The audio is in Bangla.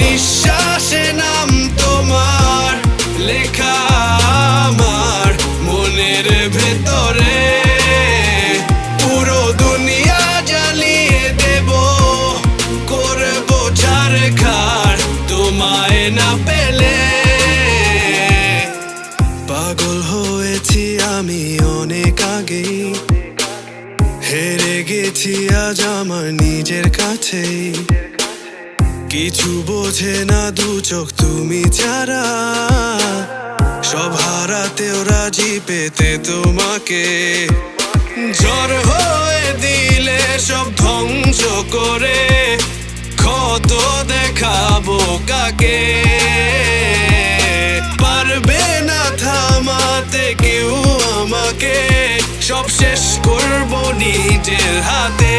নিঃশ্বাসে নাম তোমার লেখা আমার মনের ভেতরে। পুরো দুনিয়া জ্বালিয়ে দেব, করবো ছারখার তোমায় না পেলে। পাগল হয়েছি আমি অনেক আগেই, হেরে গেছি আজ আমার নিজের কাছেই। কিছু বোঝে না দু চোখ তুমি ছাড়া, সব হারাতেও রাজি পেতে তোমাকে। ঝড় হয়ে দিলে সব ধ্বংস করে ক্ষত দেখাবো কাকে। পারবে না থামাতে কেউ আমাকে, সব শেষ করবো নিজের হাতে।